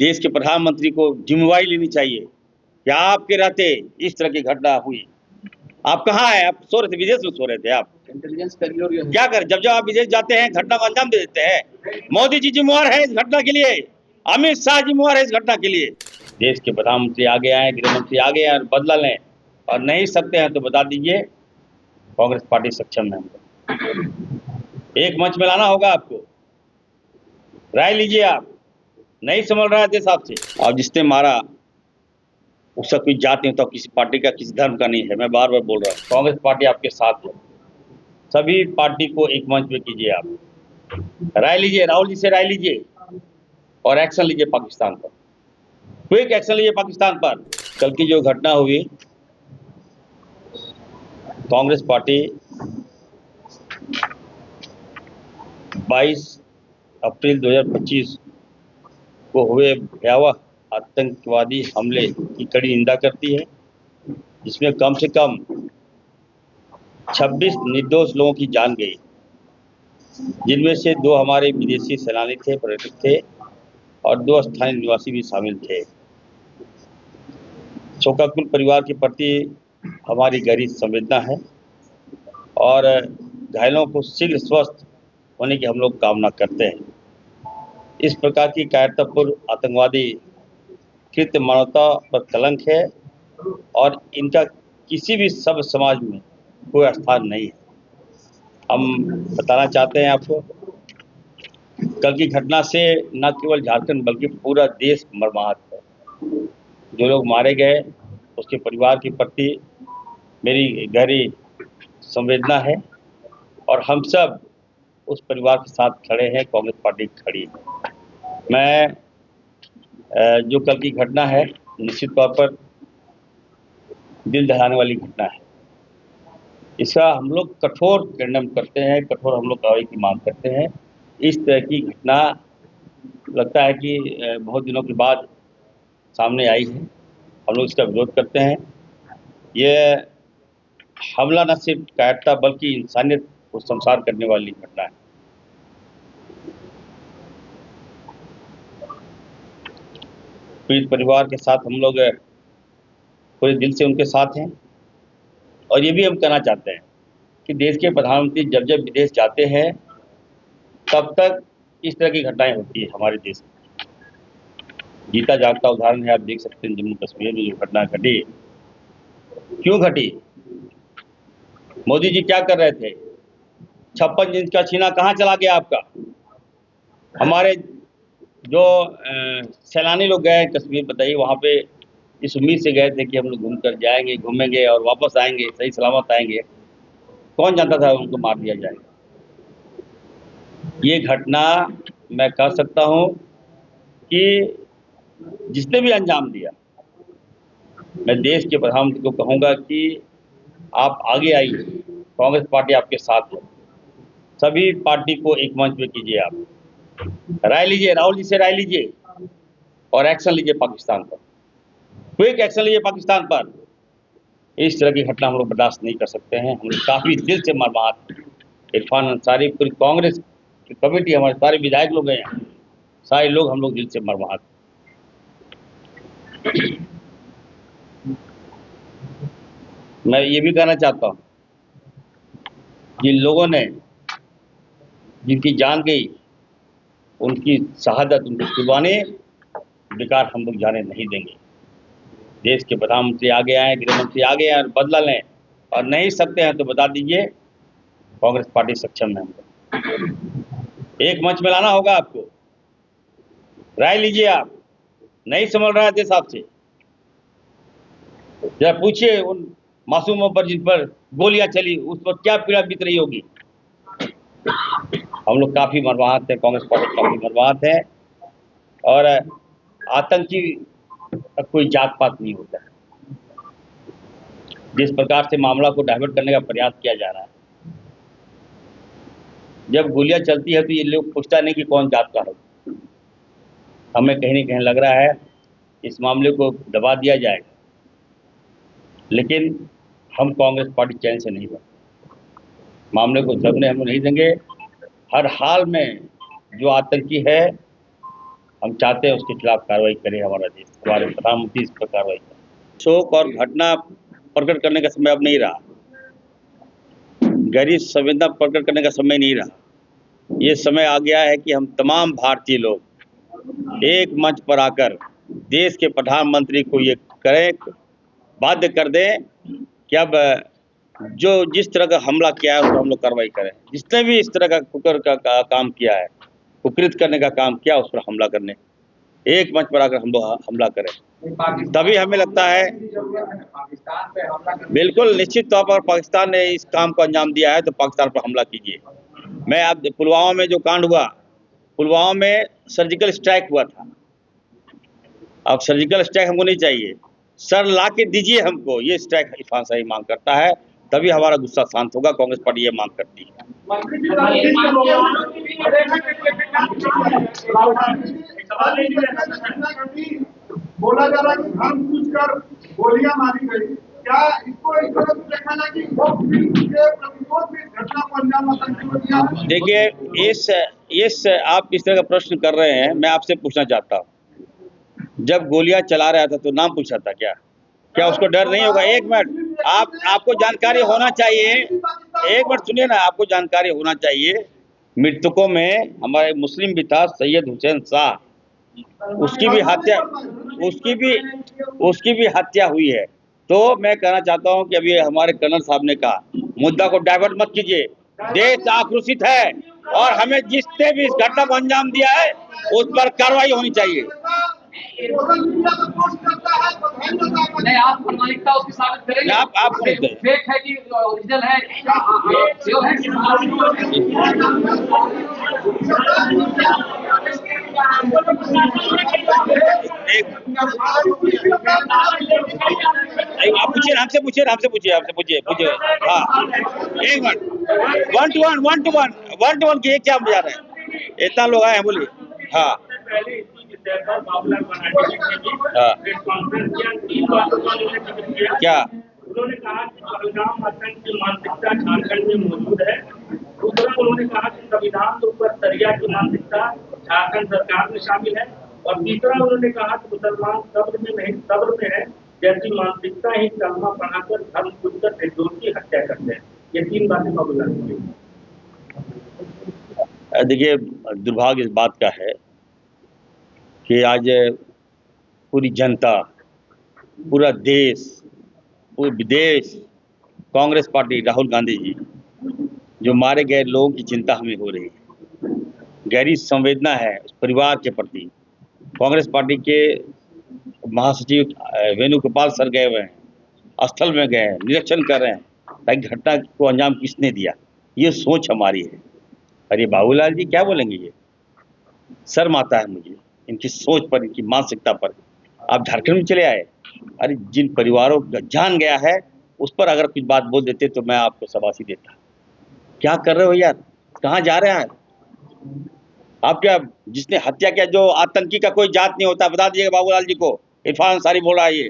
देश के प्रधानमंत्री को जिम्मेवारी लेनी चाहिए कि आपके रहते इस तरह की घटना हुई। आप कहाँ है? आप सो रहे थे, विदेश में सो रहे थे। आप इंटेलिजेंस करिए और क्या कर, जब जब आप विदेश जाते हैं घटना को अंजाम दे देते हैं। मोदी जी जिम्मेवार है इस घटना के लिए, अमित शाह जिम्मेवार है इस घटना के लिए। देश के प्रधानमंत्री आगे आए, गृह मंत्री आगे आए और बदला लें, और नहीं सकते हैं तो बता दीजिए कांग्रेस पार्टी सक्षम है। एक मंच में लाना होगा आपको, राय लीजिए। आप नहीं संभल रहा है देश आपसे। और जिसने मारा उसका कोई जात नहीं होता, किसी पार्टी का किसी धर्म का नहीं है। मैं बार बार बोल रहा हूँ, कांग्रेस पार्टी आपके साथ है। सभी पार्टी को एक मंच पे कीजिए, आप राय लीजिए, राहुल जी से राय लीजिए और एक्शन लीजिए पाकिस्तान पर, क्विक एक्शन लीजिए पाकिस्तान पर। कल की जो घटना हुई, कांग्रेस पार्टी 22 अप्रैल 2025 को हुए भयावह आतंकवादी हमले की कड़ी निंदा करती है, जिसमें कम से कम 26 निर्दोष लोगों की जान गई, जिनमें से 2 हमारे विदेशी सैलानी थे, पर्यटक थे, और 2 स्थानीय निवासी भी शामिल थे। शोकाकुल परिवार के प्रति हमारी गहरी संवेदना है और घायलों को शीघ्र स्वस्थ होने की हम लोग कामना करते हैं। इस प्रकार की कायरतापूर्ण आतंकवादी कृत्य मानवता पर कलंक है और इनका किसी भी सभ्य समाज में कोई स्थान नहीं है। हम बताना चाहते हैं आपको, कल की घटना से न केवल झारखंड बल्कि पूरा देश मर्माहत है। जो लोग मारे गए उसके परिवार के प्रति मेरी गहरी संवेदना है और हम सब उस परिवार के साथ खड़े हैं, कांग्रेस पार्टी खड़ी है। मैं जो कल की घटना है निश्चित तौर पर दिल दहलाने वाली घटना है। इसका हम लोग कठोर कंडेम करते हैं, कठोर हम लोग कार्रवाई की मांग करते हैं। इस तरह की घटना लगता है कि बहुत दिनों के बाद सामने आई है, हम लोग इसका विरोध करते हैं। ये हमला न सिर्फ कायरता बल्कि इंसानियत को शर्मसार करने वाली घटना है। पीड़ित परिवार के साथ हम लोग पूरे दिल से उनके साथ हैं और ये भी हम कहना चाहते हैं कि देश के प्रधानमंत्री जब जब विदेश जाते हैं तब तक इस तरह की घटनाएं होती है हमारे देश में। जीता जागता उदाहरण है, आप देख सकते हैं जम्मू कश्मीर में जो घटना घटी, क्यों घटी? मोदी जी क्या कर रहे थे? 56 इंच का छीना कहाँ चला गया आपका? हमारे जो सैलानी लोग गए कश्मीर, बताइए वहाँ पे इस उम्मीद से गए थे कि हम लोग घूम कर जाएंगे, घूमेंगे और वापस आएंगे, सही सलामत आएंगे। कौन जानता था उनको मार दिया जाएगा। ये घटना मैं कह सकता हूँ कि जिसने भी अंजाम दिया, मैं देश के प्रधानमंत्री को कहूँगा कि आप आगे आइए, कांग्रेस पार्टी आपके साथ है। सभी पार्टी को एक मंच पे कीजिए, आप राय लीजिए, राहुल जी से राय लीजिए और एक्शन लीजिए पाकिस्तान पर, क्विक एक्शन लीजिए पाकिस्तान पर। इस तरह की घटना हम लोग बर्दाश्त नहीं कर सकते हैं। हम लोग काफ़ी दिल से मर्माहत हैं। इरफान अंसारी, पूरी कांग्रेस की कमेटी, हमारे सारे विधायक लोग हैं, सारे लोग हम लोग दिल से मर्माहत। मैं ये भी कहना चाहता हूँ, जिन लोगों ने, जिनकी जान गई, उनकी शहादत, उनकी कुर्बानी बेकार हम लोग जाने नहीं देंगे। देश के प्रधानमंत्री आगे आए, गृह मंत्री आगे आए और बदला लें, और नहीं सकते हैं तो बता दीजिए कांग्रेस पार्टी सक्षम है। एक मंच में लाना होगा आपको, राय लीजिए। आप नहीं संभल रहा है देश आपसे। जरा पूछिए उन मासूमों पर जिन पर गोलियां चली, उस पर क्या पीड़ा बीत रही होगी। हम लोग काफ़ी मर्माहत हैं, कांग्रेस पार्टी काफ़ी मर्माहत है और आतंकी का कोई जात पात नहीं होता है। जिस प्रकार से मामला को डाइवर्ट करने का प्रयास किया जा रहा है, जब गोलियां चलती है तो ये लोग पूछता नहीं कि कौन जात का है। हमें कहीं न कहीं लग रहा है इस मामले को दबा दिया जाएगा, लेकिन हम कांग्रेस पार्टी चैन से नहीं बैठे, मामले को दबने हम नहीं देंगे। हर हाल में जो आतंकी है हम चाहते हैं उसके खिलाफ कार्रवाई करे हमारा देश, हमारे प्रधानमंत्री इस पर कार्रवाई करें। शोक और घटना प्रकट करने का समय अब नहीं रहा, गहरी संवेदना प्रकट करने का समय नहीं रहा। ये समय आ गया है कि हम तमाम भारतीय लोग एक मंच पर आकर देश के प्रधानमंत्री को ये करें, बाध्य कर दें कि अब जो जिस तरह का हमला किया है उस पर हम लोग कार्रवाई करें। जिसने भी इस तरह का कुकर का काम किया है, कुकृत करने का काम किया, उस पर हमला करने, एक मंच पर आकर हम लोग हमला करें, तभी हमें लगता है। बिल्कुल निश्चित तौर पर पाकिस्तान ने इस काम को अंजाम दिया है तो पाकिस्तान पर हमला कीजिए। मैं अब पुलवामा में जो कांड हुआ, पुलवामा में सर्जिकल स्ट्राइक हुआ था। अब सर्जिकल स्ट्राइक हमको नहीं चाहिए, सर ला के दीजिए हमको, ये स्ट्राइक इरफान शाही मांग करता है, तभी हमारा गुस्सा शांत होगा। कांग्रेस पार्टी ये मांग करती है। बोला जा रहा है कि जानबूझकर गोलियां मारी गई, क्या इसको इस तरह से देखा जाए कि वो प्रतिशोध में घटना को अंजाम आतंकी को दिया? देखिए, इस आप इस तरह का प्रश्न कर रहे हैं, मैं आपसे पूछना चाहता हूँ, जब गोलियां चला रहा था तो नाम पूछा था क्या उसको डर नहीं होगा? एक मिनट, आपको जानकारी होना चाहिए, एक मिनट सुनिए ना, आपको जानकारी होना चाहिए। मृतकों में हमारे मुस्लिम भी था, सैयद हुसैन शाह, उसकी भी हत्या हुई है। तो मैं कहना चाहता हूं कि अभी हमारे कर्नल साहब ने कहा, मुद्दा को डाइवर्ट मत कीजिए, देश आक्रोशित है और हमें जिसने भी इस घटना को अंजाम दिया है उस पर कार्रवाई होनी चाहिए। नहीं, आप प्रामाणिकता उसकी साबित करेंगे? आप फेक है कि ओरिजिनल है? आप पूछिए, हमसे पूछिए। हाँ, एक मिनट, 1 to 1 की क्या बजा रहे हैं? इतना लोग आए हैं, बोलिए। हाँ, क्या उन्होंने कहा कि पहलगाम आतंक की मानसिकता झारखंड में मौजूद है। दूसरा, उन्होंने कहा कि संविधान के ऊपर सरिया की मानसिकता झारखंड सरकार में शामिल है। और तीसरा, उन्होंने कहा कि मुसलमान सब्र में नहीं सब्र में है, जैसी मानसिकता ही कलमा पढ़ाकर धर्म पूछकर निर्दोष की हत्या करते हैं। ये 3 बातें बाबूलाल की। देखिए, दुर्भाग्य इस बात का है कि आज पूरी जनता, पूरा देश, पूरे विदेश, कांग्रेस पार्टी, राहुल गांधी जी, जो मारे गए लोगों की चिंता हमें हो रही है, गहरी संवेदना है उस परिवार के प्रति। कांग्रेस पार्टी के महासचिव वेणुगोपाल सर गए हुए हैं, स्थल में गए हैं, निरीक्षण कर रहे हैं ताकि घटना को अंजाम किसने दिया, ये सोच हमारी है। अरे बाबूलाल जी क्या बोलेंगे? ये शर्म आता है मुझे इनकी सोच पर, इनकी मानसिकता पर। आप झारखंड में चले आए, अरे जिन परिवारों का जान गया है उस पर अगर कुछ बात बोल देते तो मैं आपको शाबाशी देता। क्या कर रहे हो यार? कहाँ जा रहे हैं आप? क्या जिसने हत्या किया, जो आतंकी का कोई जात नहीं होता, बता दीजिएगा बाबूलाल जी को। इरफान अंसारी बोल रहा है, ये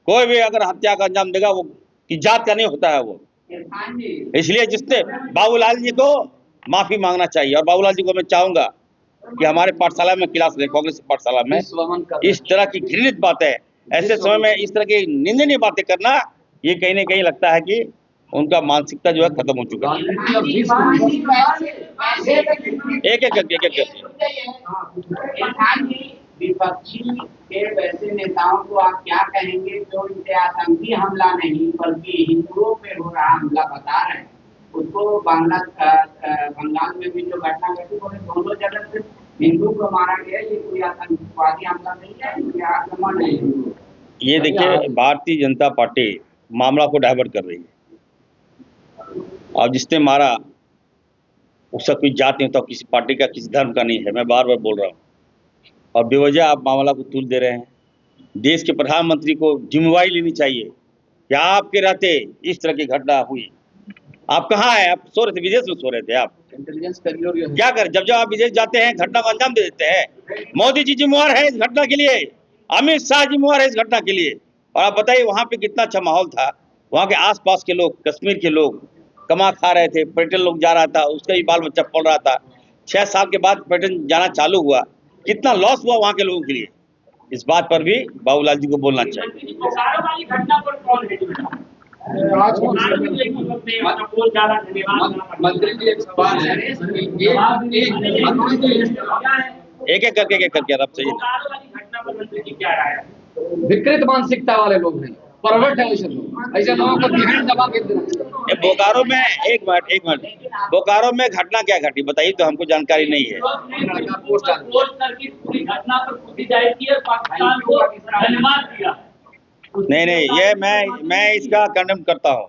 कोई भी अगर हत्या का अंजाम देगा वो कि जात का नहीं होता है वो। इसलिए जिसने बाबूलाल जी को माफी मांगना चाहिए, और बाबूलाल जी को मैं चाहूंगा कि हमारे पाठशाला में क्लास लें, कांग्रेस पाठशाला में। इस तरह की घृणित बातें, ऐसे समय में इस तरह की निंदनीय बातें करना, ये कहीं ना कहीं लगता है कि उनका मानसिकता जो है खत्म हो चुका है। एक विपक्षी के वैसे नेताओं को आप क्या कहेंगे जो इसे आतंकी हमला नहीं बल्कि हिंदुओं पे हो रहा हमला बता रहे हैं? उसको बंगाल में भी जो घटना घटी, दोनों जगह से हिंदू को मारा गया, ये कोई आतंकवादी हमला नहीं है, ये आक्रमण है। ये देखिए, भारतीय जनता पार्टी मामला को डाइवर्ट कर रही है। और जिसने मारा उसका कोई जात नहीं होता, किसी पार्टी का, किसी धर्म का नहीं है। मैं बार बार बोल रहा हूँ, और बेवजह आप मामला को तूल दे रहे हैं। देश के प्रधानमंत्री को जिम्मेवारी लेनी चाहिए कि आपके रहते इस तरह की घटना हुई। आप कहाँ हैं? आप सो रहे थे, विदेश में सो रहे थे। आप इंटेलिजेंस करिए क्या करें? जब आप विदेश जाते हैं घटना को अंजाम दे देते हैं। मोदी जी जिम्मेवार है इस घटना के लिए, अमित शाह जिम्मेवार है इस घटना के लिए। और आप बताइए वहाँ पे कितना अच्छा माहौल था। वहाँ के आसपास के लोग, कश्मीर के लोग कमा खा रहे थे, पर्यटन लोग जा रहा था, उसका भी बाल बच्चा पढ़ रहा था। 6 साल के बाद पर्यटन जाना चालू हुआ, कितना लॉस हुआ वहाँ के लोगों के लिए, इस बात पर भी बाबूलाल जी को बोलना चाहिए। मंत्री जी, बोकारो वाली घटना पर कौन है बोकारो में एक मतलब नहीं होना, बहुत ज्यादा धन्यवाद। मंत्री जी एक सवाल है, एक एक करके अब चाहिए। बोकारो वाली घटना पर मंत्री जी क्या राय है? विकृत मानसिकता वाले लोग हैं, परवर्ट है ऐसे लोग, ऐसे लोगों को ध्यान दबा के देना। बोकारो में एक मिनट बोकारो में घटना क्या घटी बताइए, तो हमको जानकारी नहीं है। पोस्ट करके पूरी घटना पर खुदाई की और पाकिस्तान को धन्यवाद दिया। नहीं, ये मैं इसका कंडेम करता हूँ।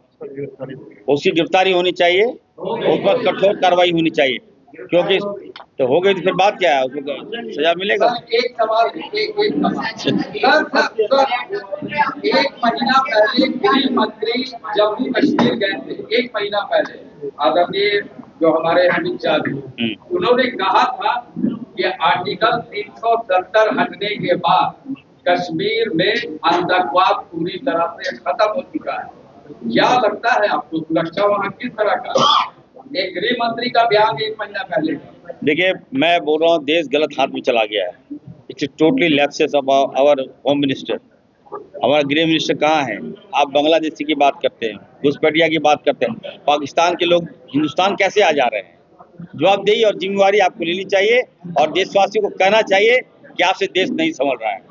उसकी गिरफ्तारी होनी चाहिए, उस पर कठोर कार्रवाई होनी चाहिए, क्योंकि तो हो गई तो फिर बात क्या है, उसको सजा मिलेगा। एक सवाल सर, एक महीना पहले गृह मंत्री जम्मू कश्मीर गए थे, एक महीना पहले आदरणीय जो हमारे अमित शाह जी, उन्होंने कहा था कि आर्टिकल 370 हटने के बाद कश्मीर में आतंकवाद पूरी तरह से खत्म हो चुका है। क्या लगता है आपको, सुरक्षा वहाँ किस तरह का? एक गृह मंत्री का बयान एक महीना पहले। देखिए, मैं बोल रहा हूँ देश गलत हाथ में चला गया है। It's totally lapses of our home minister. हमारा गृह मिनिस्टर कहाँ है? आप बांग्लादेशी की बात करते हैं, घुसपैठिया की बात करते हैं, पाकिस्तान के लोग हिंदुस्तान कैसे आ जा रहे हैं? जवाबदेही और जिम्मेवारी आपको लेनी चाहिए और देशवासियों को कहना चाहिए कि आपसे देश नहीं संभल रहा है।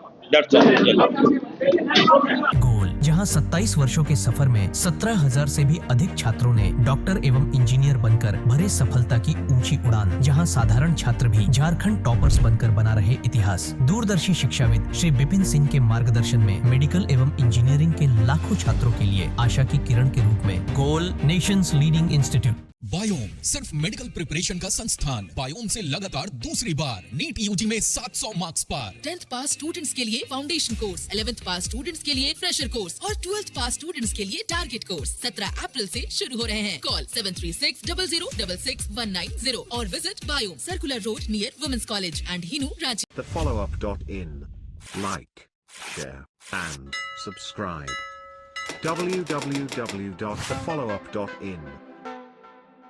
गोल, जहां 27 वर्षों के सफर में 17,000 से भी अधिक छात्रों ने डॉक्टर एवं इंजीनियर बनकर भरे सफलता की ऊंची उड़ान, जहां साधारण छात्र भी झारखंड टॉपर्स बनकर बना रहे इतिहास। दूरदर्शी शिक्षाविद श्री विपिन सिंह के मार्गदर्शन में मेडिकल एवं इंजीनियरिंग के लाखों छात्रों के लिए आशा की किरण के रूप में गोल, नेशंस लीडिंग इंस्टीट्यूट। बायोम सिर्फ मेडिकल प्रिपरेशन का संस्थान। बायोम से लगातार दूसरी बार नीट यूजी में 700 मार्क्स पार। 10th पास स्टूडेंट्स के लिए फाउंडेशन कोर्स, 11th पास स्टूडेंट्स के लिए फ्रेशर कोर्स और 12th पास स्टूडेंट्स के लिए टारगेट कोर्स 17 अप्रैल से शुरू हो रहे हैं। कॉल 7360066190 और visit Biome, circular road near women's college and Hinoo, Ranchi. TheFollowUp.in. Like, share and subscribe. www.thefollowup.in